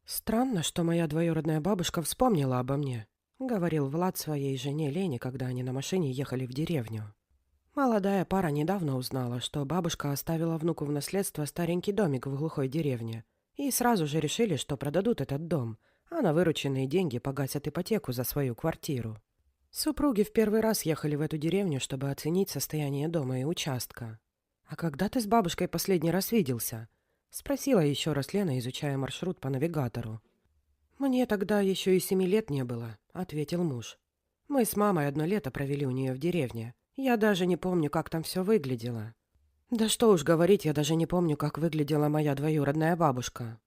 «Странно, что моя двоюродная бабушка вспомнила обо мне», — говорил Влад своей жене Лене, когда они на машине ехали в деревню. Молодая пара недавно узнала, что бабушка оставила внуку в наследство старенький домик в глухой деревне, и сразу же решили, что продадут этот дом, а на вырученные деньги погасят ипотеку за свою квартиру. Супруги в первый раз ехали в эту деревню, чтобы оценить состояние дома и участка. «А когда ты с бабушкой последний раз виделся?» — спросила еще раз Лена, изучая маршрут по навигатору. «Мне тогда еще и 7 лет не было», — ответил муж. «Мы с мамой 1 лето провели у нее в деревне. Я даже не помню, как там все выглядело. Да что уж говорить, я даже не помню, как выглядела моя двоюродная бабушка».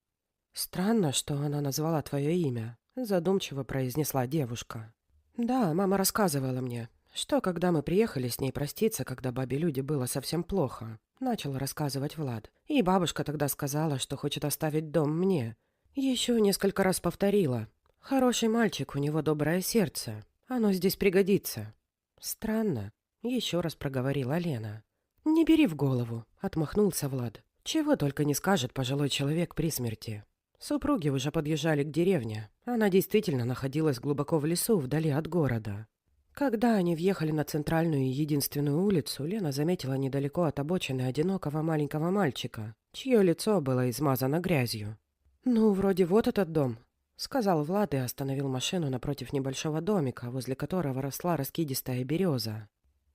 «Странно, что она назвала твое имя», — задумчиво произнесла девушка. «Да, мама рассказывала мне, что когда мы приехали с ней проститься, когда бабе Люде было совсем плохо», — начал рассказывать Влад. «И бабушка тогда сказала, что хочет оставить дом мне. Еще несколько раз повторила. Хороший мальчик, у него доброе сердце. Оно здесь пригодится». «Странно», — еще раз проговорила Лена. «Не бери в голову», — отмахнулся Влад. «Чего только не скажет пожилой человек при смерти». Супруги уже подъезжали к деревне. Она действительно находилась глубоко в лесу, вдали от города. Когда они въехали на центральную и единственную улицу, Лена заметила недалеко от обочины одинокого маленького мальчика, чье лицо было измазано грязью. «Ну, вроде вот этот дом», — сказал Влад и остановил машину напротив небольшого домика, возле которого росла раскидистая береза.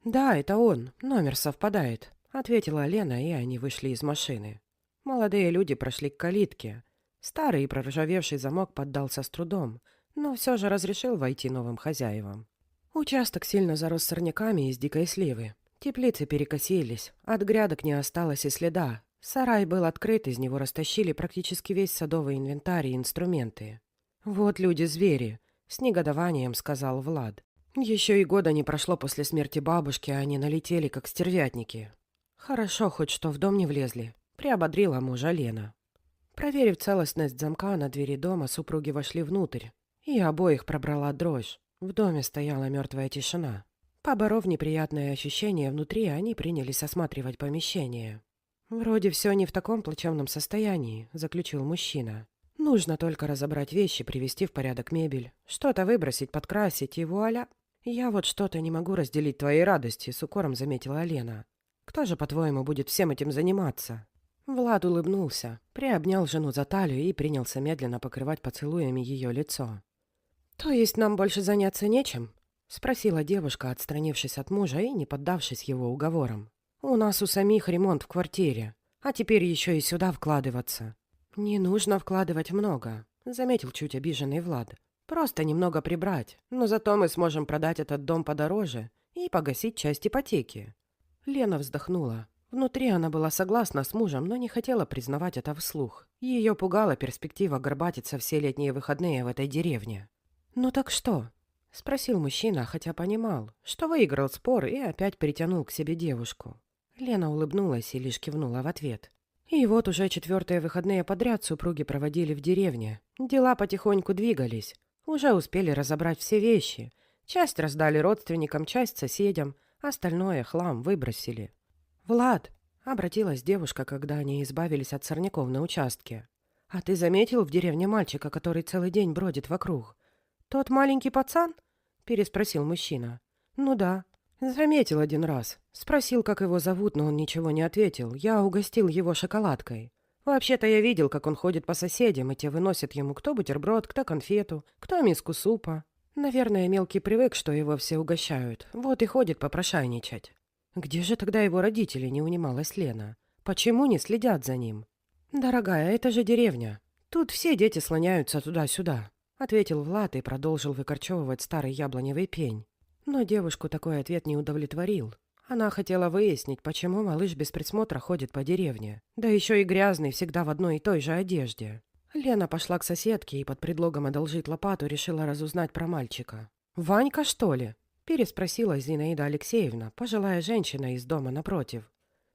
«Да, это он, номер совпадает», — ответила Лена, и они вышли из машины. Молодые люди прошли к калитке. Старый и проржавевший замок поддался с трудом, но все же разрешил войти новым хозяевам. Участок сильно зарос сорняками из дикой сливы. Теплицы перекосились, от грядок не осталось и следа. Сарай был открыт, из него растащили практически весь садовый инвентарь и инструменты. «Вот люди-звери», — с негодованием сказал Влад. «Еще и года не прошло после смерти бабушки, а они налетели, как стервятники». «Хорошо хоть что в дом не влезли», — приободрила мужа Лена. Проверив целостность замка на двери дома, супруги вошли внутрь, и обоих пробрала дрожь. В доме стояла мертвая тишина. Поборов неприятное ощущение внутри, они принялись осматривать помещение. «Вроде все не в таком плачевном состоянии», — заключил мужчина. «Нужно только разобрать вещи, привести в порядок мебель, что-то выбросить, подкрасить, и вуаля!» «Я вот что-то не могу разделить твоей радости», — с укором заметила Лена. «Кто же, по-твоему, будет всем этим заниматься?» Влад улыбнулся, приобнял жену за талию и принялся медленно покрывать поцелуями ее лицо. «То есть нам больше заняться нечем?» — спросила девушка, отстранившись от мужа и не поддавшись его уговорам. «У нас у самих ремонт в квартире, а теперь еще и сюда вкладываться». «Не нужно вкладывать много», — заметил чуть обиженный Влад. «Просто немного прибрать, но зато мы сможем продать этот дом подороже и погасить часть ипотеки». Лена вздохнула. Внутри она была согласна с мужем, но не хотела признавать это вслух. Ее пугала перспектива горбатиться все летние выходные в этой деревне. «Ну так что?» — спросил мужчина, хотя понимал, что выиграл спор и опять притянул к себе девушку. Лена улыбнулась и лишь кивнула в ответ. И вот уже 4-е выходные подряд супруги проводили в деревне. Дела потихоньку двигались. Уже успели разобрать все вещи. Часть раздали родственникам, часть соседям, остальное хлам выбросили. «Влад», — обратилась девушка, когда они избавились от сорняков на участке, «а ты заметил в деревне мальчика, который целый день бродит вокруг?» «Тот маленький пацан?» — переспросил мужчина. «Ну да. Заметил один раз. Спросил, как его зовут, но он ничего не ответил. Я угостил его шоколадкой. Вообще-то я видел, как он ходит по соседям, и те выносят ему кто бутерброд, кто конфету, кто миску супа. Наверное, мелкий привык, что его все угощают. Вот и ходит попрошайничать». «Где же тогда его родители?» — не унималась Лена. «Почему не следят за ним?» «Дорогая, это же деревня. Тут все дети слоняются туда-сюда», — ответил Влад и продолжил выкорчевывать старый яблоневый пень. Но девушку такой ответ не удовлетворил. Она хотела выяснить, почему малыш без присмотра ходит по деревне. Да еще и грязный, всегда в одной и той же одежде. Лена пошла к соседке и под предлогом одолжить лопату решила разузнать про мальчика. «Ванька, что ли?» — переспросила Зинаида Алексеевна, пожилая женщина из дома напротив.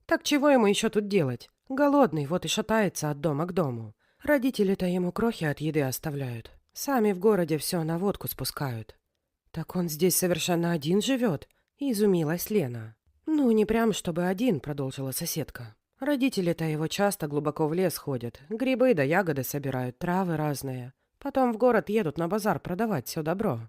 «Так чего ему еще тут делать? Голодный, вот и шатается от дома к дому. Родители-то ему крохи от еды оставляют. Сами в городе все на водку спускают». «Так он здесь совершенно один живет?» — изумилась Лена. «Ну, не прям чтобы один», — продолжила соседка. Родители-то его часто глубоко в лес ходят, грибы да ягоды собирают, травы разные. Потом в город едут на базар продавать все добро.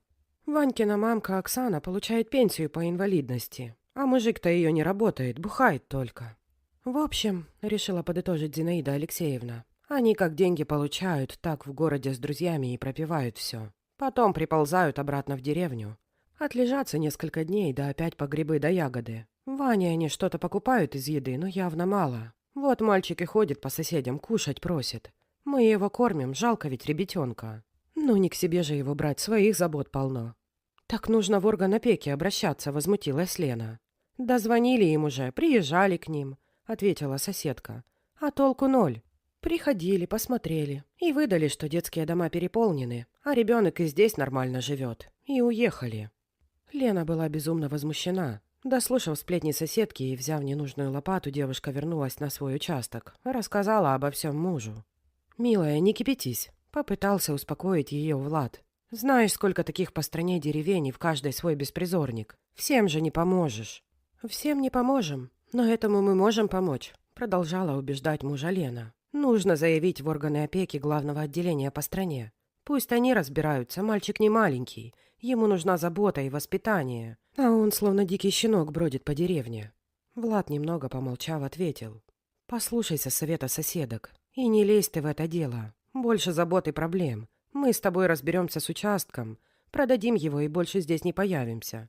Ванькина мамка Оксана получает пенсию по инвалидности, а мужик-то ее не работает, бухает только. В общем, решила подытожить Зинаида Алексеевна, они как деньги получают, так в городе с друзьями и пропивают все. Потом приползают обратно в деревню. Отлежаться несколько дней, да опять по грибы да ягоды. В Ване они что-то покупают из еды, но явно мало. Вот мальчик и ходит по соседям, кушать просит. Мы его кормим, жалко ведь ребятенка. Ну не к себе же его брать, своих забот полно. Так нужно в орган опеки обращаться, возмутилась Лена. Дозвонили им уже, приезжали к ним, ответила соседка. А толку ноль. Приходили, посмотрели и выдали, что детские дома переполнены, а ребенок и здесь нормально живет. И уехали. Лена была безумно возмущена. Дослушав сплетни соседки и взяв ненужную лопату, девушка вернулась на свой участок. Рассказала обо всем мужу. «Милая, не кипятись», — попытался успокоить ее Влад. «Знаешь, сколько таких по стране деревень и в каждой свой беспризорник. Всем же не поможешь». «Всем не поможем, но этому мы можем помочь», — продолжала убеждать мужа Лена. «Нужно заявить в органы опеки главного отделения по стране. Пусть они разбираются, мальчик не маленький, ему нужна забота и воспитание, а он словно дикий щенок бродит по деревне». Влад, немного помолчав, ответил. «Послушайся совета соседок и не лезь ты в это дело. Больше забот и проблем. Мы с тобой разберемся с участком, продадим его и больше здесь не появимся.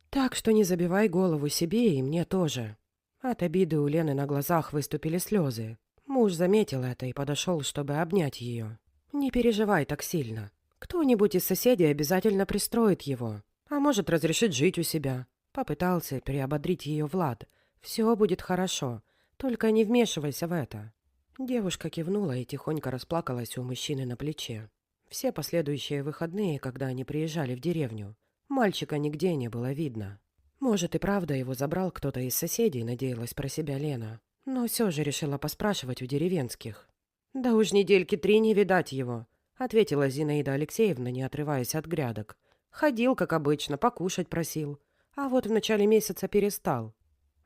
Так что не забивай голову себе и мне тоже». От обиды у Лены на глазах выступили слезы. Муж заметил это и подошел, чтобы обнять ее. «Не переживай так сильно. Кто-нибудь из соседей обязательно пристроит его, а может, разрешит жить у себя». Попытался приободрить ее Влад. «Все будет хорошо, только не вмешивайся в это». Девушка кивнула и тихонько расплакалась у мужчины на плече. Все последующие выходные, когда они приезжали в деревню, мальчика нигде не было видно. Может, и правда его забрал кто-то из соседей, надеялась про себя Лена. Но все же решила поспрашивать у деревенских. «Да уж недельки 3 не видать его», — ответила Зинаида Алексеевна, не отрываясь от грядок. «Ходил, как обычно, покушать просил. А вот в начале месяца перестал».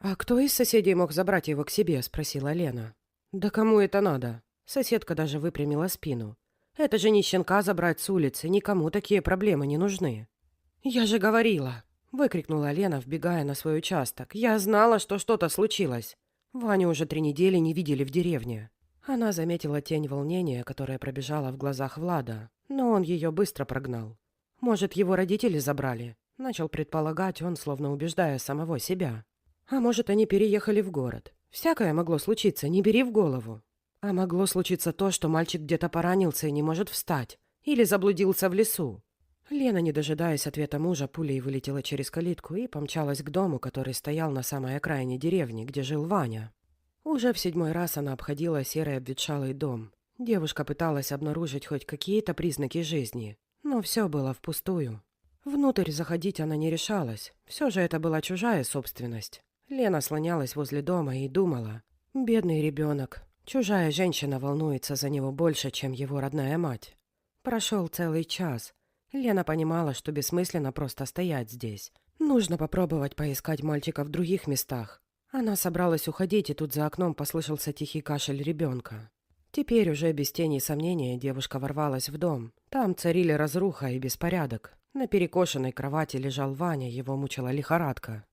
«А кто из соседей мог забрать его к себе?» — спросила Лена. «Да кому это надо?» Соседка даже выпрямила спину. «Это же не щенка забрать с улицы, никому такие проблемы не нужны». «Я же говорила!» — выкрикнула Лена, вбегая на свой участок. «Я знала, что что-то случилось. Ваню уже 3 недели не видели в деревне». Она заметила тень волнения, которая пробежала в глазах Влада, но он ее быстро прогнал. «Может, его родители забрали?» — начал предполагать он, словно убеждая самого себя. «А может, они переехали в город? Всякое могло случиться, не бери в голову. А могло случиться то, что мальчик где-то поранился и не может встать. Или заблудился в лесу». Лена, не дожидаясь ответа мужа, пулей вылетела через калитку и помчалась к дому, который стоял на самой окраине деревни, где жил Ваня. Уже в 7-й раз она обходила серый обветшалый дом. Девушка пыталась обнаружить хоть какие-то признаки жизни, но все было впустую. Внутрь заходить она не решалась, все же это была чужая собственность. Лена слонялась возле дома и думала: «Бедный ребенок, чужая женщина волнуется за него больше, чем его родная мать». Прошел целый час. Лена понимала, что бессмысленно просто стоять здесь. Нужно попробовать поискать мальчика в других местах. Она собралась уходить, и тут за окном послышался тихий кашель ребенка. Теперь уже без тени сомнения девушка ворвалась в дом. Там царили разруха и беспорядок. На перекошенной кровати лежал Ваня, его мучила лихорадка.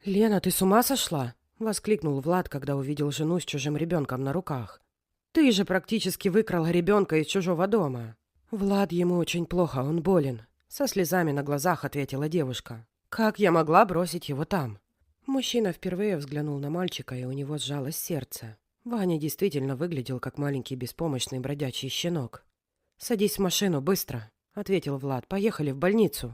«Лена, ты с ума сошла?» — воскликнул Влад, когда увидел жену с чужим ребенком на руках. «Ты же практически выкрала ребенка из чужого дома». «Влад, ему очень плохо, он болен», — со слезами на глазах ответила девушка. «Как я могла бросить его там?» Мужчина впервые взглянул на мальчика, и у него сжалось сердце. Ваня действительно выглядел как маленький беспомощный бродячий щенок. «Садись в машину, быстро», — ответил Влад. «Поехали в больницу».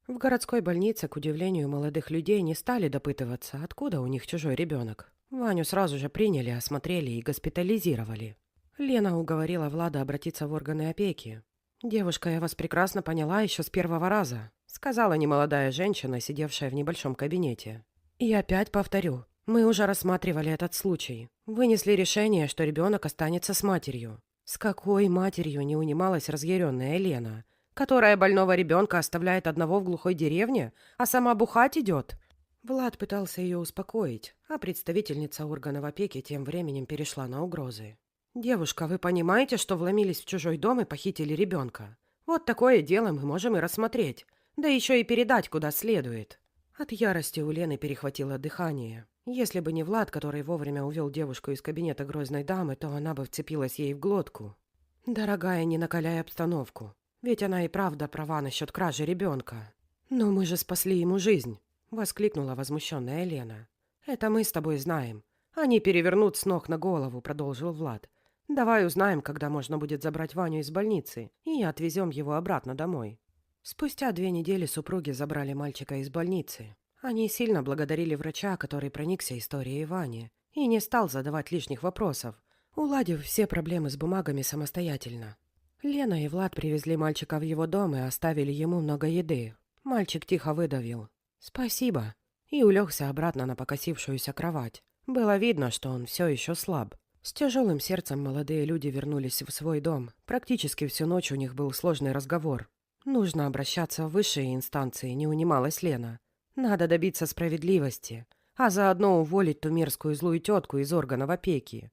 В городской больнице, к удивлению молодых людей, не стали допытываться, откуда у них чужой ребенок. Ваню сразу же приняли, осмотрели и госпитализировали. Лена уговорила Влада обратиться в органы опеки. «Девушка, я вас прекрасно поняла еще с первого раза», — сказала немолодая женщина, сидевшая в небольшом кабинете. «И опять повторю, мы уже рассматривали этот случай. Вынесли решение, что ребенок останется с матерью». С какой матерью не унималась разъяренная Лена, которая больного ребенка оставляет одного в глухой деревне, а сама бухать идет? Влад пытался ее успокоить, а представительница органов опеки тем временем перешла на угрозы. «Девушка, вы понимаете, что вломились в чужой дом и похитили ребенка? Вот такое дело мы можем и рассмотреть, да еще и передать куда следует». От ярости у Лены перехватило дыхание. Если бы не Влад, который вовремя увел девушку из кабинета грозной дамы, то она бы вцепилась ей в глотку. «Дорогая, не накаляй обстановку. Ведь она и правда права насчет кражи ребенка. Но мы же спасли ему жизнь», — воскликнула возмущенная Лена. «Это мы с тобой знаем. Они перевернут с ног на голову», — продолжил Влад. «Давай узнаем, когда можно будет забрать Ваню из больницы, и отвезем его обратно домой». Спустя 2 недели супруги забрали мальчика из больницы. Они сильно благодарили врача, который проникся историей Вани, и не стал задавать лишних вопросов, уладив все проблемы с бумагами самостоятельно. Лена и Влад привезли мальчика в его дом и оставили ему много еды. Мальчик тихо выдавил «Спасибо» и улегся обратно на покосившуюся кровать. Было видно, что он все еще слаб. С тяжелым сердцем молодые люди вернулись в свой дом. Практически всю ночь у них был сложный разговор. «Нужно обращаться в высшие инстанции», — не унималась Лена. «Надо добиться справедливости, а заодно уволить ту мерзкую злую тетку из органов опеки».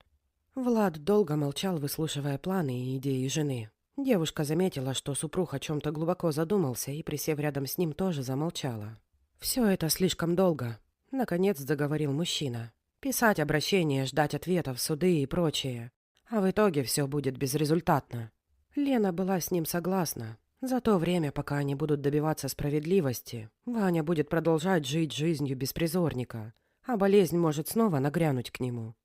Влад долго молчал, выслушивая планы и идеи жены. Девушка заметила, что супруг о чем-то глубоко задумался, и, присев рядом с ним, тоже замолчала. «Все это слишком долго», — наконец заговорил мужчина. «Писать обращения, ждать ответов, суды и прочее. А в итоге все будет безрезультатно». Лена была с ним согласна. За то время, пока они будут добиваться справедливости, Ваня будет продолжать жить жизнью беспризорника, а болезнь может снова нагрянуть к нему.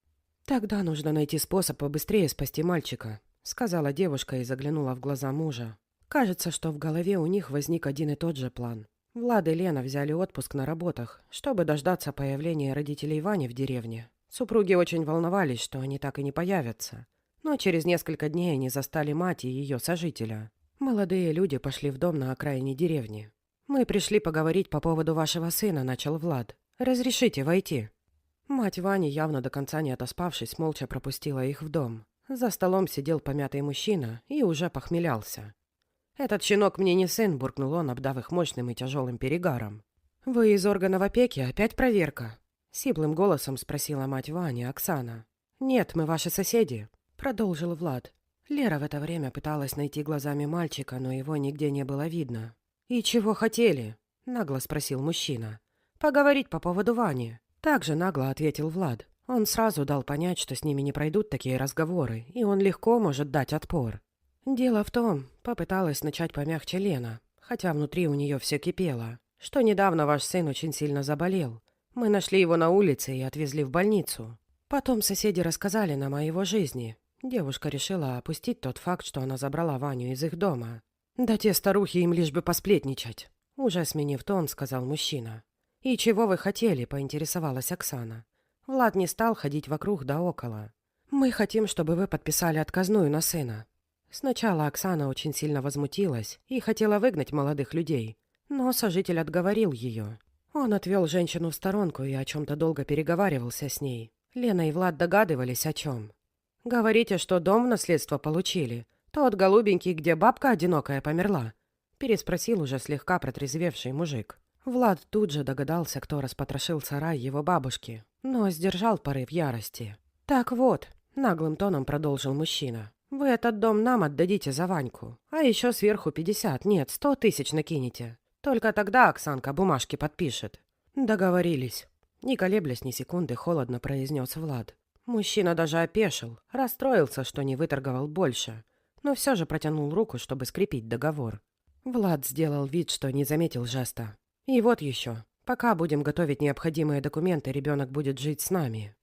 «Тогда нужно найти способ побыстрее спасти мальчика», — сказала девушка и заглянула в глаза мужа. Кажется, что в голове у них возник один и тот же план. Влад и Лена взяли отпуск на работах, чтобы дождаться появления родителей Вани в деревне. Супруги очень волновались, что они так и не появятся. Но через несколько дней они застали мать и ее сожителя. Молодые люди пошли в дом на окраине деревни. «Мы пришли поговорить по поводу вашего сына», — начал Влад. «Разрешите войти?» Мать Вани, явно до конца не отоспавшись, молча пропустила их в дом. За столом сидел помятый мужчина и уже похмелялся. «Этот щенок мне не сын», — буркнул он, обдав их мощным и тяжелым перегаром. «Вы из органов опеки? Опять проверка?» — сиплым голосом спросила мать Вани, Оксана. «Нет, мы ваши соседи», — продолжил Влад. Лера в это время пыталась найти глазами мальчика, но его нигде не было видно. «И чего хотели?» — нагло спросил мужчина. «Поговорить по поводу Вани». Также нагло ответил Влад. Он сразу дал понять, что с ними не пройдут такие разговоры, и он легко может дать отпор. «Дело в том», — попыталась начать помягче Лена, хотя внутри у нее все кипело, «что недавно ваш сын очень сильно заболел. Мы нашли его на улице и отвезли в больницу. Потом соседи рассказали нам о его жизни». Девушка решила опустить тот факт, что она забрала Ваню из их дома. «Да те старухи им лишь бы посплетничать», — уже сменив тон, сказал мужчина. «И чего вы хотели?» — поинтересовалась Оксана. Влад не стал ходить вокруг да около. «Мы хотим, чтобы вы подписали отказную на сына». Сначала Оксана очень сильно возмутилась и хотела выгнать молодых людей, но сожитель отговорил ее. Он отвел женщину в сторонку и о чем-то долго переговаривался с ней. Лена и Влад догадывались, о чем. «Говорите, что дом в наследство получили? Тот голубенький, где бабка одинокая померла?» — переспросил уже слегка протрезвевший мужик. Влад тут же догадался, кто распотрошил сарай его бабушки, но сдержал порыв ярости. «Так вот», — наглым тоном продолжил мужчина, — «вы этот дом нам отдадите за Ваньку, а еще сверху 50, нет, 100 тысяч накинете. Только тогда Оксанка бумажки подпишет». «Договорились», — не колеблясь ни секунды, холодно произнес Влад. Мужчина даже опешил, расстроился, что не выторговал больше, но все же протянул руку, чтобы скрепить договор. Влад сделал вид, что не заметил жеста. «И вот еще. Пока будем готовить необходимые документы, ребенок будет жить с нами».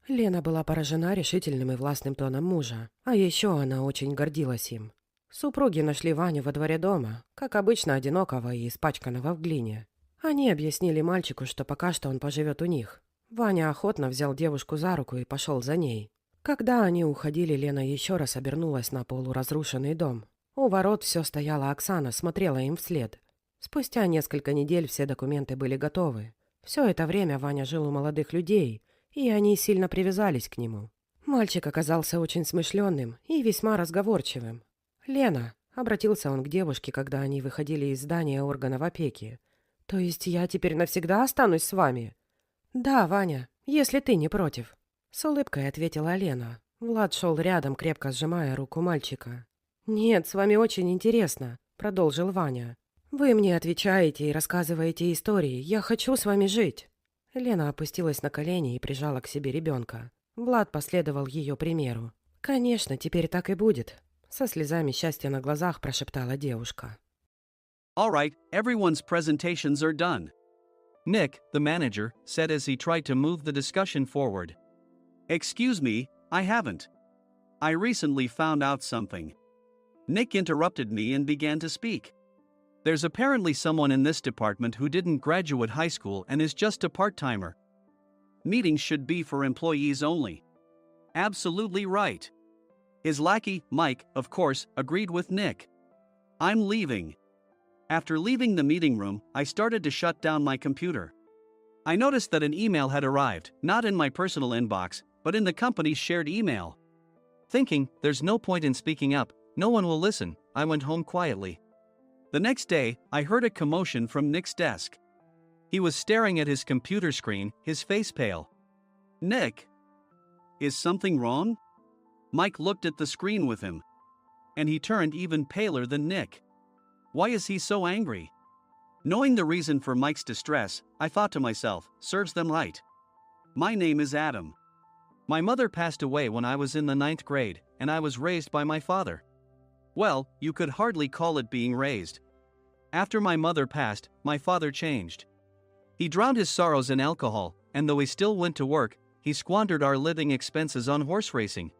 Лена была поражена решительным и властным тоном мужа, а еще она очень гордилась им. Супруги нашли Ваню во дворе дома, как обычно одинокого и испачканного в глине. Они объяснили мальчику, что пока что он поживет у них. Ваня охотно взял девушку за руку и пошел за ней. Когда они уходили, Лена еще раз обернулась на полуразрушенный дом. У ворот все стояла Оксана, смотрела им вслед. Спустя несколько недель все документы были готовы. Все это время Ваня жил у молодых людей, и они сильно привязались к нему. Мальчик оказался очень смышленым и весьма разговорчивым. «Лена», — обратился он к девушке, когда они выходили из здания органов опеки, То есть я теперь навсегда останусь с вами? Да, Ваня, если ты не против. С улыбкой ответила Лена. Влад шел рядом, крепко сжимая руку мальчика. «Нет, с вами очень интересно», — продолжил Ваня. «Вы мне отвечаете и рассказываете истории. Я хочу с вами жить». Лена опустилась на колени и прижала к себе ребенка. Влад последовал ее примеру. «Конечно, теперь так и будет», — со слезами счастья на глазах прошептала девушка. All right, everyone's presentations are done. Nick, the manager, said as he tried to move the discussion forward. Excuse me, I haven't. I recently found out something. Nick interrupted me and began to speak. There's apparently someone in this department who didn't graduate high school and is just a part-timer. Meetings should be for employees only. Absolutely right. His lackey, Mike, of course, agreed with Nick. I'm leaving. After leaving the meeting room, I started to shut down my computer. I noticed that an email had arrived, not in my personal inbox, but in the company's shared email. Thinking, there's no point in speaking up, no one will listen, I went home quietly. The next day, I heard a commotion from Nick's desk. He was staring at his computer screen, his face pale. Nick? Is something wrong? Mike looked at the screen with him. And he turned even paler than Nick. Why is he so angry? Knowing the reason for Mike's distress, I thought to myself, serves them right. My name is Adam. My mother passed away when I was in the 9th grade, and I was raised by my father. Well, you could hardly call it being raised. After my mother passed, my father changed. He drowned his sorrows in alcohol, and though he still went to work, he squandered our living expenses on horse racing.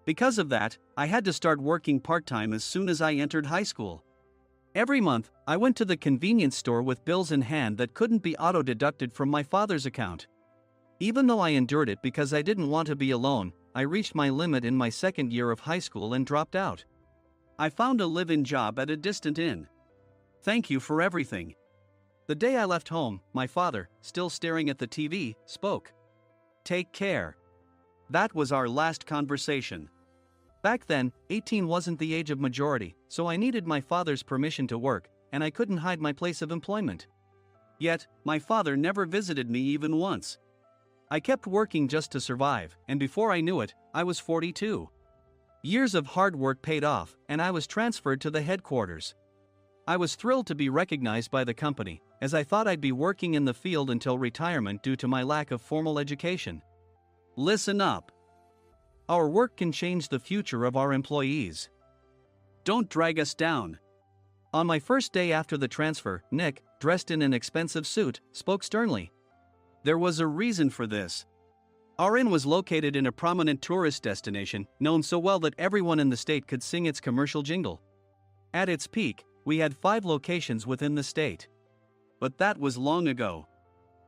Because of that, I had to start working part-time as soon as I entered high school. Every month, I went to the convenience store with bills in hand that couldn't be auto-deducted from my father's account. Even though I endured it because I didn't want to be alone, I reached my limit in my second year of high school and dropped out. I found a live-in job at a distant inn. Thank you for everything. The day I left home, my father, still staring at the TV, spoke. Take care. That was our last conversation. Back then, 18 wasn't the age of majority, so I needed my father's permission to work, and I couldn't hide my place of employment. Yet, my father never visited me even once. I kept working just to survive, and before I knew it, I was 42. Years of hard work paid off, and I was transferred to the headquarters. I was thrilled to be recognized by the company, as I thought I'd be working in the field until retirement due to my lack of formal education. Listen up. Our work can change the future of our employees. Don't drag us down. On my first day after the transfer, Nick, dressed in an expensive suit, spoke sternly. There was a reason for this. Our inn was located in a prominent tourist destination, known so well that everyone in the state could sing its commercial jingle. At its peak, we had 5 locations within the state. But that was long ago.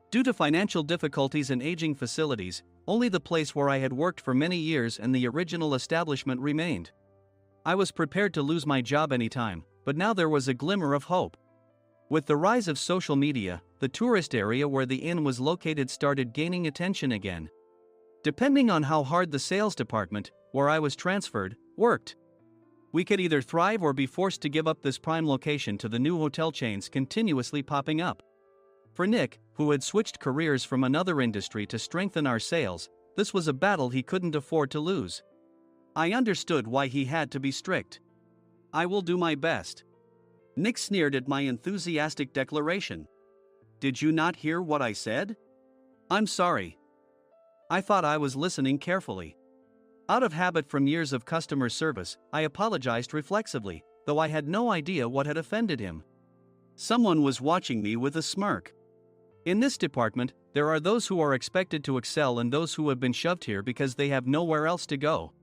Due to financial difficulties and aging facilities, only the place where I had worked for many years and the original establishment remained. I was prepared to lose my job anytime, but now there was a glimmer of hope. With the rise of social media, the tourist area where the inn was located started gaining attention again. Depending on how hard the sales department, where I was transferred, worked, we could either thrive or be forced to give up this prime location to the new hotel chains continuously popping up. For Nick, who had switched careers from another industry to strengthen our sales, this was a battle he couldn't afford to lose. I understood why he had to be strict. I will do my best. Nick sneered at my enthusiastic declaration. Did you not hear what I said? I'm sorry. I thought I was listening carefully. Out of habit from years of customer service, I apologized reflexively, though I had no idea what had offended him. Someone was watching me with a smirk. In this department, there are those who are expected to excel and those who have been shoved here because they have nowhere else to go.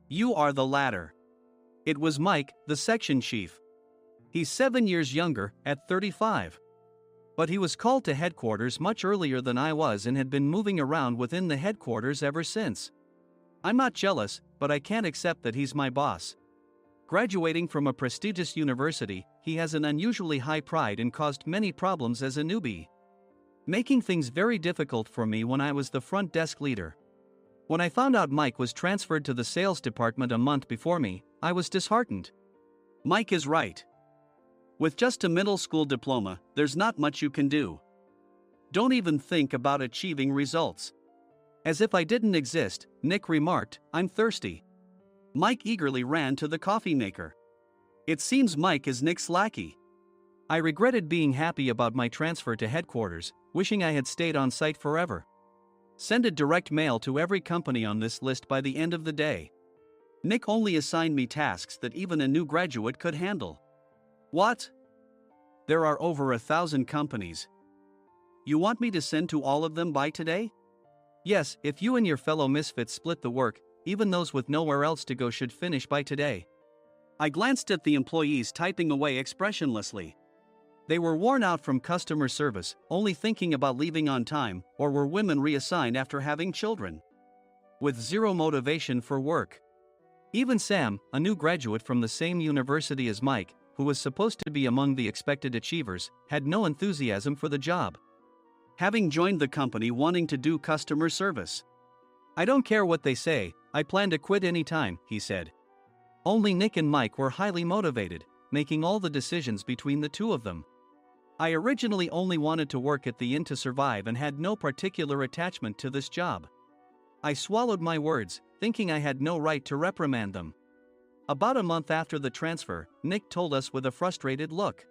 You are the latter. It was Mike, the section chief. He's 7 years younger, at 35. But he was called to headquarters much earlier than I was and had been moving around within the headquarters ever since. I'm not jealous, but I can't accept that he's my boss. Graduating from a prestigious university, he has an unusually high pride and caused many problems as a newbie, making things very difficult for me when I was the front desk leader. When I found out Mike was transferred to the sales department a month before me, I was disheartened. Mike is right. With just a middle school diploma, there's not much you can do. Don't even think about achieving results. As if I didn't exist, Nick remarked, I'm thirsty. Mike eagerly ran to the coffee maker. It seems Mike is Nick's lackey. I regretted being happy about my transfer to headquarters, wishing I had stayed on site forever. Send a direct mail to every company on this list by the end of the day. Nick only assigned me tasks that even a new graduate could handle. What? There are over 1,000 companies. You want me to send to all of them by today? Yes, if you and your fellow misfits split the work, even those with nowhere else to go should finish by today. I glanced at the employees typing away expressionlessly. They were worn out from customer service, only thinking about leaving on time, or were women reassigned after having children. With zero motivation for work. Even Sam, a new graduate from the same university as Mike, who was supposed to be among the expected achievers, had no enthusiasm for the job. Having joined the company wanting to do customer service. I don't care what they say, I plan to quit anytime, he said. Only Nick and Mike were highly motivated, making all the decisions between the two of them. I originally only wanted to work at the inn to survive and had no particular attachment to this job. I swallowed my words, thinking I had no right to reprimand them. About a month after the transfer, Nick told us with a frustrated look.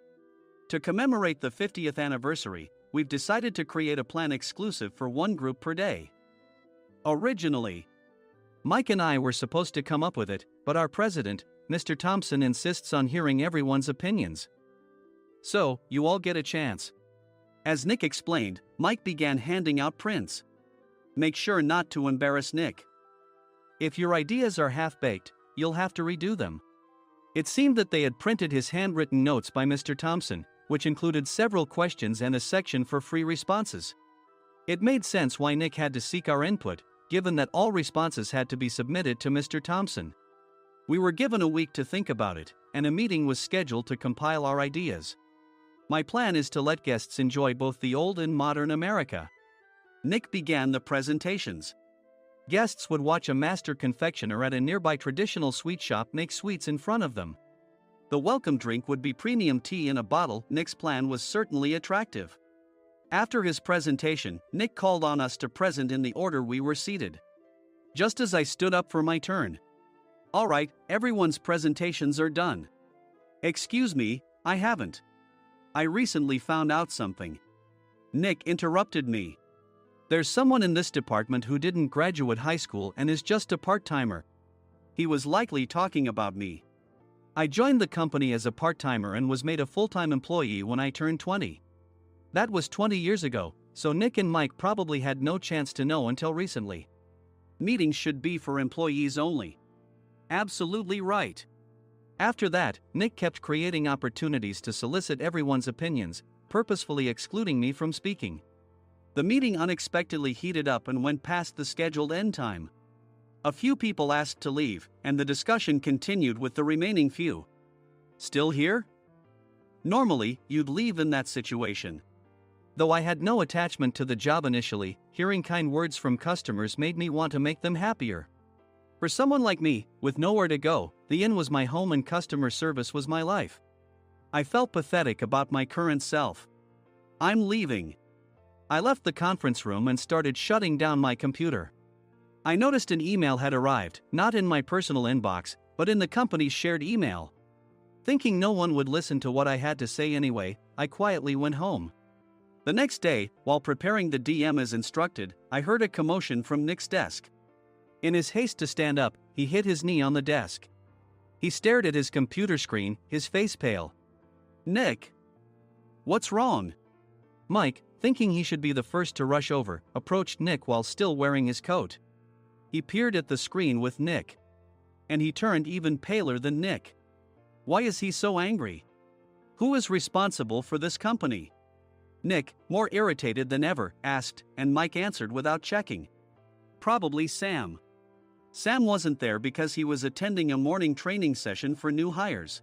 To commemorate the 50th anniversary, we've decided to create a plan exclusive for one group per day. Originally, Mike and I were supposed to come up with it, but our president, Mr. Thompson, insists on hearing everyone's opinions. So, you all get a chance. As Nick explained, Mike began handing out prints. Make sure not to embarrass Nick. If your ideas are half-baked, you'll have to redo them. It seemed that they had printed his handwritten notes by Mr. Thompson, which included several questions and a section for free responses. It made sense why Nick had to seek our input, given that all responses had to be submitted to Mr. Thompson. We were given a week to think about it, and a meeting was scheduled to compile our ideas. My plan is to let guests enjoy both the old and modern America. Nick began the presentations. Guests would watch a master confectioner at a nearby traditional sweet shop make sweets in front of them. The welcome drink would be premium tea in a bottle. Nick's plan was certainly attractive. After his presentation, Nick called on us to present in the order we were seated. Just as I stood up for my turn. All right, everyone's presentations are done. Excuse me, I haven't. I recently found out something. Nick interrupted me. There's someone in this department who didn't graduate high school and is just a part-timer. He was likely talking about me. I joined the company as a part-timer and was made a full-time employee when I turned 20. That was 20 years ago, so Nick and Mike probably had no chance to know until recently. Meetings should be for employees only. Absolutely right. After that, Nick kept creating opportunities to solicit everyone's opinions, purposefully excluding me from speaking. The meeting unexpectedly heated up and went past the scheduled end time. A few people asked to leave, and the discussion continued with the remaining few. Still here? Normally, you'd leave in that situation. Though I had no attachment to the job initially, hearing kind words from customers made me want to make them happier. For someone like me, with nowhere to go, the inn was my home and customer service was my life. I felt pathetic about my current self. I'm leaving. I left the conference room and started shutting down my computer. I noticed an email had arrived, not in my personal inbox, but in the company's shared email. Thinking no one would listen to what I had to say anyway, I quietly went home. The next day, while preparing the DM as instructed, I heard a commotion from Nick's desk. In his haste to stand up, he hit his knee on the desk. He stared at his computer screen, his face pale. Nick! What's wrong? Mike, thinking he should be the first to rush over, approached Nick while still wearing his coat. He peered at the screen with Nick. And he turned even paler than Nick. Why is he so angry? Who is responsible for this company? Nick, more irritated than ever, asked, and Mike answered without checking. Probably Sam. Sam wasn't there because he was attending a morning training session for new hires.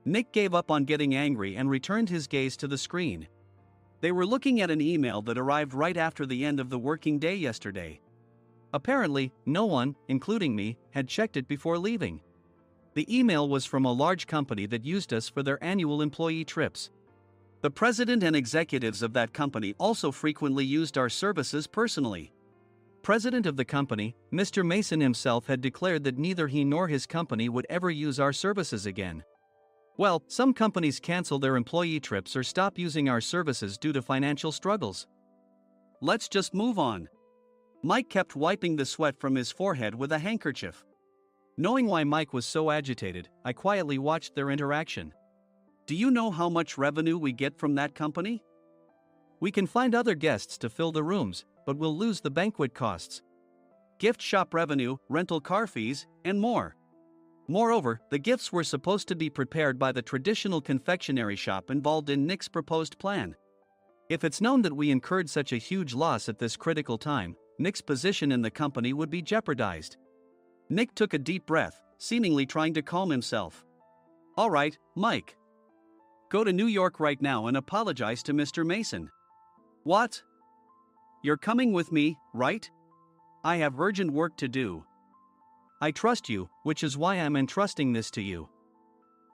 Nick gave up on getting angry and returned his gaze to the screen. They were looking at an email that arrived right after the end of the working day yesterday. Apparently, no one, including me, had checked it before leaving. The email was from a large company that used us for their annual employee trips. The president and executives of that company also frequently used our services personally. President of the company, Mr. Mason himself, had declared that neither he nor his company would ever use our services again. Well, some companies cancel their employee trips or stop using our services due to financial struggles. Let's just move on. Mike kept wiping the sweat from his forehead with a handkerchief. Knowing why Mike was so agitated, I quietly watched their interaction. Do you know how much revenue we get from that company? We can find other guests to fill the rooms, but we'll lose the banquet costs, gift shop revenue, rental car fees, and more. Moreover, the gifts were supposed to be prepared by the traditional confectionery shop involved in Nick's proposed plan. If it's known that we incurred such a huge loss at this critical time, Nick's position in the company would be jeopardized. Nick took a deep breath, seemingly trying to calm himself. All right, Mike. Go to New York right now and apologize to Mr. Mason. What? You're coming with me, right? I have urgent work to do. I trust you, which is why I'm entrusting this to you.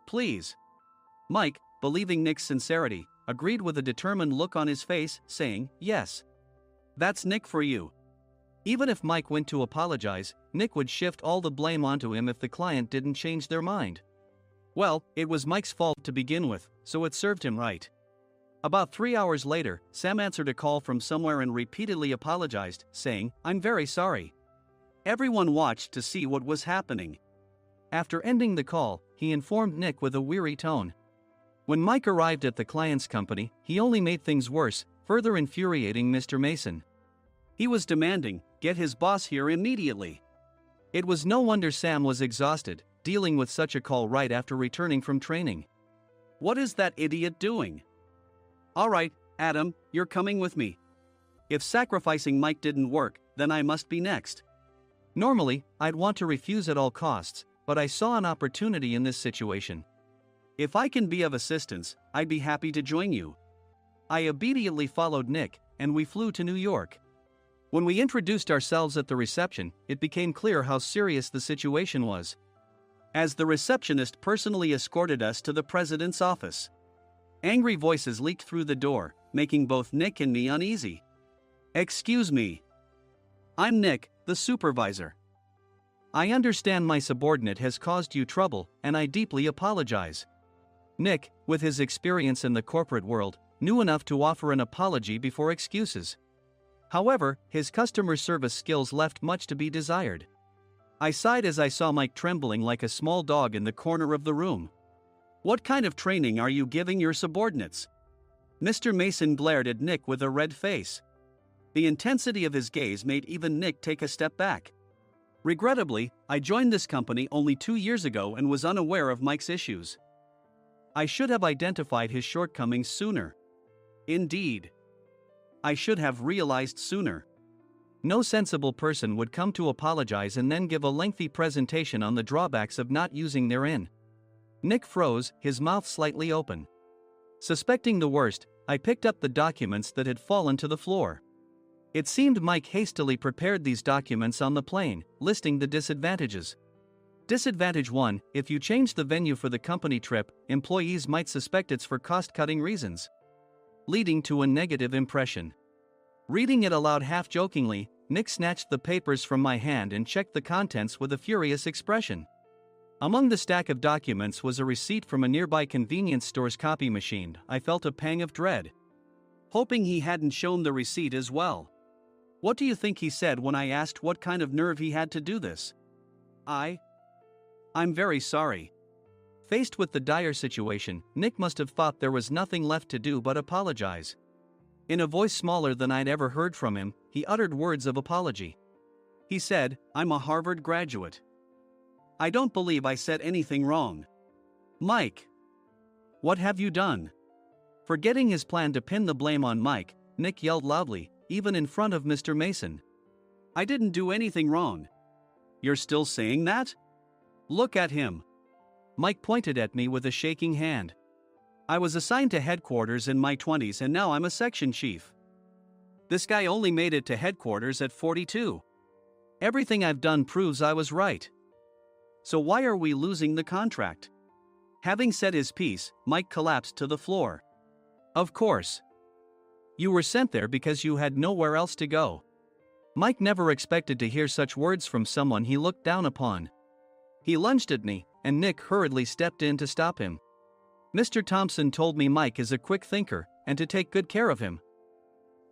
Please. Mike, believing Nick's sincerity, agreed with a determined look on his face, saying, yes. That's Nick for you. Even if Mike went to apologize, Nick would shift all the blame onto him if the client didn't change their mind. Well, it was Mike's fault to begin with, so it served him right. About 3 hours later, Sam answered a call from somewhere and repeatedly apologized, saying, I'm very sorry. Everyone watched to see what was happening. After ending the call, he informed Nick with a weary tone. When Mike arrived at the client's company, he only made things worse, further infuriating Mr. Mason. He was demanding, get his boss here immediately. It was no wonder Sam was exhausted, dealing with such a call right after returning from training. What is that idiot doing? All right, Adam, you're coming with me. If sacrificing Mike didn't work, then I must be next. Normally, I'd want to refuse at all costs, but I saw an opportunity in this situation. If I can be of assistance, I'd be happy to join you. I immediately followed Nick, and we flew to New York. When we introduced ourselves at the reception, it became clear how serious the situation was, as the receptionist personally escorted us to the president's office. Angry voices leaked through the door, making both Nick and me uneasy. Excuse me. I'm Nick, the supervisor. I understand my subordinate has caused you trouble, and I deeply apologize. Nick, with his experience in the corporate world, knew enough to offer an apology before excuses. However, his customer service skills left much to be desired. I sighed as I saw Mike trembling like a small dog in the corner of the room. What kind of training are you giving your subordinates? Mr. Mason glared at Nick with a red face. The intensity of his gaze made even Nick take a step back. Regrettably, I joined this company only 2 years ago and was unaware of Mike's issues. I should have identified his shortcomings sooner. Indeed. I should have realized sooner. No sensible person would come to apologize and then give a lengthy presentation on the drawbacks of not using their inn. Nick froze, his mouth slightly open. Suspecting the worst, I picked up the documents that had fallen to the floor. It seemed Mike hastily prepared these documents on the plane, listing the disadvantages. Disadvantage 1: if you change the venue for the company trip, employees might suspect it's for cost-cutting reasons, leading to a negative impression. Reading it aloud half-jokingly, Nick snatched the papers from my hand and checked the contents with a furious expression. Among the stack of documents was a receipt from a nearby convenience store's copy machine. I felt a pang of dread, hoping he hadn't shown the receipt as well. What do you think he said when I asked what kind of nerve he had to do this? I'm very sorry. Faced with the dire situation, Nick must have thought there was nothing left to do but apologize. In a voice smaller than I'd ever heard from him, he uttered words of apology. He said, I'm a Harvard graduate. I don't believe I said anything wrong. Mike, what have you done? Forgetting his plan to pin the blame on Mike, Nick yelled loudly, even in front of Mr. Mason. I didn't do anything wrong. You're still saying that? Look at him. Mike pointed at me with a shaking hand. I was assigned to headquarters in my 20s and now I'm a section chief. This guy only made it to headquarters at 42. Everything I've done proves I was right. So why are we losing the contract? Having said his piece, Mike collapsed to the floor. Of course. You were sent there because you had nowhere else to go. Mike never expected to hear such words from someone he looked down upon. He lunged at me, and Nick hurriedly stepped in to stop him. Mr. Thompson told me Mike is a quick thinker, and to take good care of him.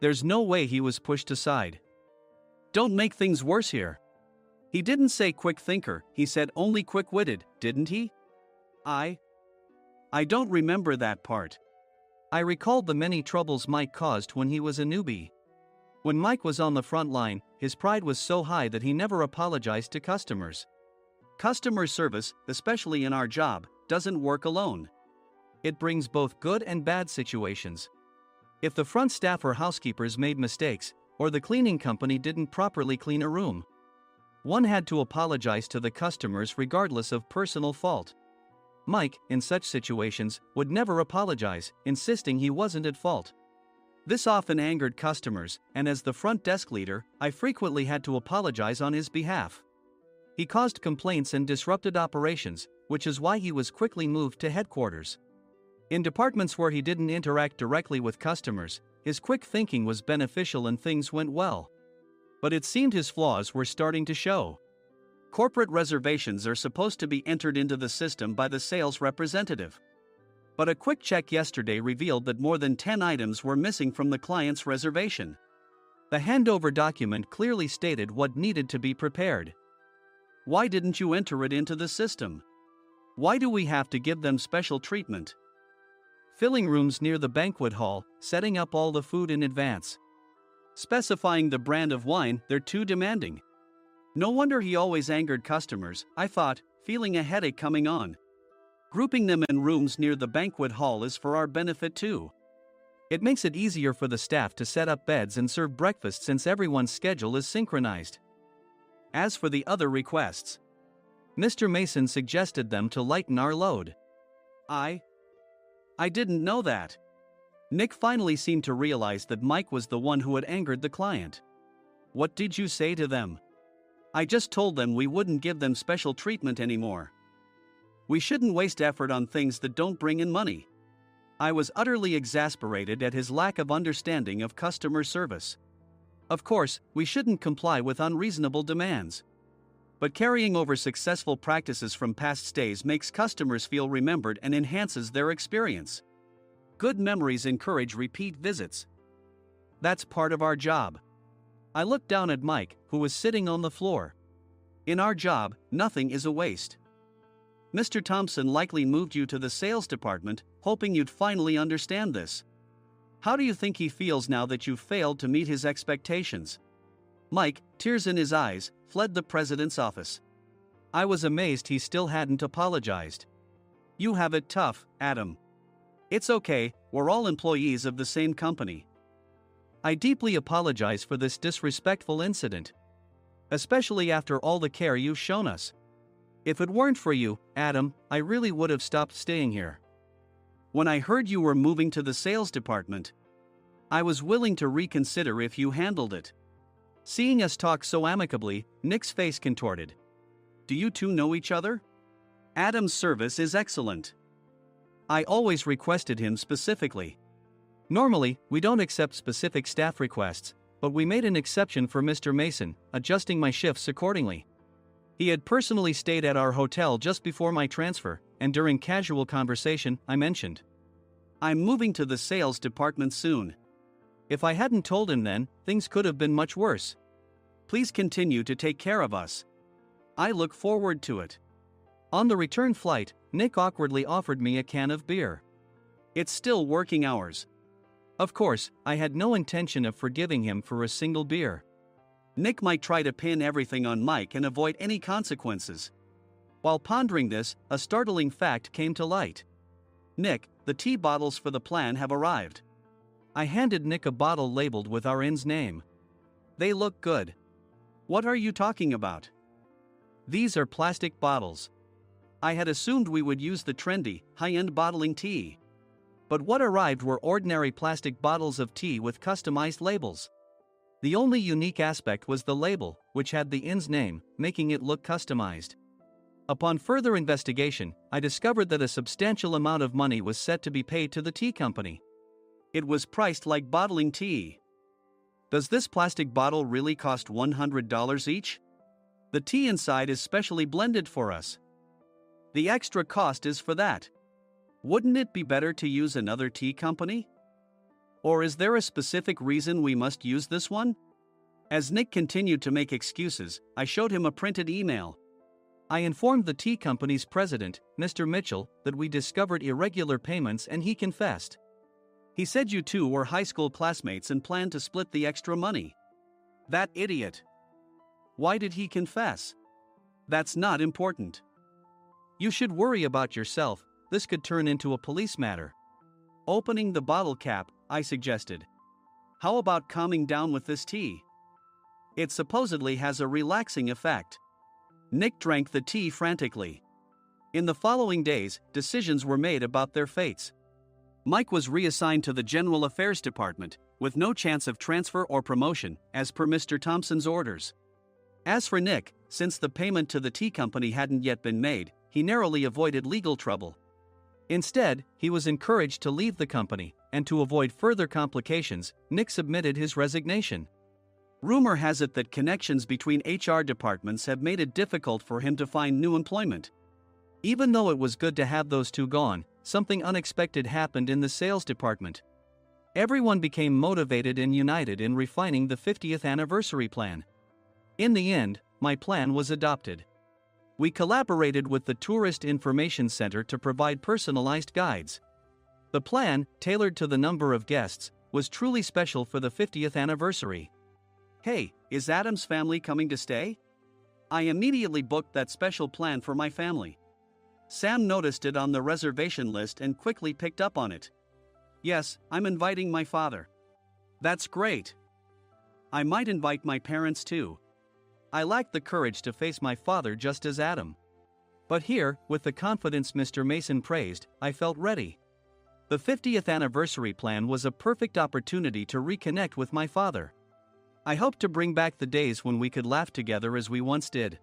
There's no way he was pushed aside. Don't make things worse here. He didn't say quick thinker, he said only quick-witted, didn't he? I don't remember that part. I recalled the many troubles Mike caused when he was a newbie. When Mike was on the front line, his pride was so high that he never apologized to customers. Customer service, especially in our job, doesn't work alone. It brings both good and bad situations. If the front staff or housekeepers made mistakes, or the cleaning company didn't properly clean a room, one had to apologize to the customers regardless of personal fault. Mike, in such situations, would never apologize, insisting he wasn't at fault. This often angered customers, and as the front desk leader, I frequently had to apologize on his behalf. He caused complaints and disrupted operations, which is why he was quickly moved to headquarters. In departments where he didn't interact directly with customers, his quick thinking was beneficial and things went well. But it seemed his flaws were starting to show. Corporate reservations are supposed to be entered into the system by the sales representative. But a quick check yesterday revealed that more than 10 items were missing from the client's reservation. The handover document clearly stated what needed to be prepared. Why didn't you enter it into the system? Why do we have to give them special treatment? Filling rooms near the banquet hall, setting up all the food in advance. Specifying the brand of wine, they're too demanding. No wonder he always angered customers, I thought, feeling a headache coming on. Grouping them in rooms near the banquet hall is for our benefit too. It makes it easier for the staff to set up beds and serve breakfast since everyone's schedule is synchronized. As for the other requests, Mr. Mason suggested them to lighten our load. I didn't know that. Nick finally seemed to realize that Mike was the one who had angered the client. What did you say to them? I just told them we wouldn't give them special treatment anymore. We shouldn't waste effort on things that don't bring in money. I was utterly exasperated at his lack of understanding of customer service. Of course, we shouldn't comply with unreasonable demands. But carrying over successful practices from past stays makes customers feel remembered and enhances their experience. Good memories encourage repeat visits. That's part of our job. I looked down at Mike, who was sitting on the floor. In our job, nothing is a waste. Mr. Thompson likely moved you to the sales department, hoping you'd finally understand this. How do you think he feels now that you've failed to meet his expectations? Mike, tears in his eyes, fled the president's office. I was amazed he still hadn't apologized. You have it tough, Adam. It's okay, we're all employees of the same company. I deeply apologize for this disrespectful incident. Especially after all the care you've shown us. If it weren't for you, Adam, I really would have stopped staying here. When I heard you were moving to the sales department, I was willing to reconsider if you handled it. Seeing us talk so amicably, Nick's face contorted. Do you two know each other? Adam's service is excellent. I always requested him specifically. Normally, we don't accept specific staff requests, but we made an exception for Mr. Mason, adjusting my shifts accordingly. He had personally stayed at our hotel just before my transfer, and during casual conversation, I mentioned, I'm moving to the sales department soon. If I hadn't told him then, things could have been much worse. Please continue to take care of us. I look forward to it. On the return flight, Nick awkwardly offered me a can of beer. It's still working hours. Of course, I had no intention of forgiving him for a single beer. Nick might try to pin everything on Mike and avoid any consequences. While pondering this, a startling fact came to light. Nick, the tea bottles for the plan have arrived. I handed Nick a bottle labeled with our inn's name. They look good. What are you talking about? These are plastic bottles. I had assumed we would use the trendy, high-end bottling tea. But what arrived were ordinary plastic bottles of tea with customized labels. The only unique aspect was the label, which had the inn's name, making it look customized. Upon further investigation, I discovered that a substantial amount of money was set to be paid to the tea company. It was priced like bottling tea. Does this plastic bottle really cost $100 each? The tea inside is specially blended for us. The extra cost is for that. Wouldn't it be better to use another tea company? Or is there a specific reason we must use this one? As Nick continued to make excuses, I showed him a printed email. I informed the tea company's president, Mr. Mitchell, that we discovered irregular payments and he confessed. He said you two were high school classmates and planned to split the extra money. That idiot. Why did he confess? That's not important. You should worry about yourself, this could turn into a police matter. Opening the bottle cap, I suggested. How about calming down with this tea? It supposedly has a relaxing effect. Nick drank the tea frantically. In the following days, decisions were made about their fates. Mike was reassigned to the General Affairs Department, with no chance of transfer or promotion, as per Mr. Thompson's orders. As for Nick, since the payment to the tea company hadn't yet been made, he narrowly avoided legal trouble. Instead, he was encouraged to leave the company, and to avoid further complications, Nick submitted his resignation. Rumor has it that connections between HR departments have made it difficult for him to find new employment. Even though it was good to have those two gone, something unexpected happened in the sales department. Everyone became motivated and united in refining the 50th anniversary plan. In the end, my plan was adopted. We collaborated with the Tourist Information Center to provide personalized guides. The plan, tailored to the number of guests, was truly special for the 50th anniversary. Hey, is Adam's family coming to stay? I immediately booked that special plan for my family. Sam noticed it on the reservation list and quickly picked up on it. Yes, I'm inviting my father. That's great. I might invite my parents too. I lacked the courage to face my father just as Adam. But here, with the confidence Mr. Mason praised, I felt ready. The 50th anniversary plan was a perfect opportunity to reconnect with my father. I hoped to bring back the days when we could laugh together as we once did.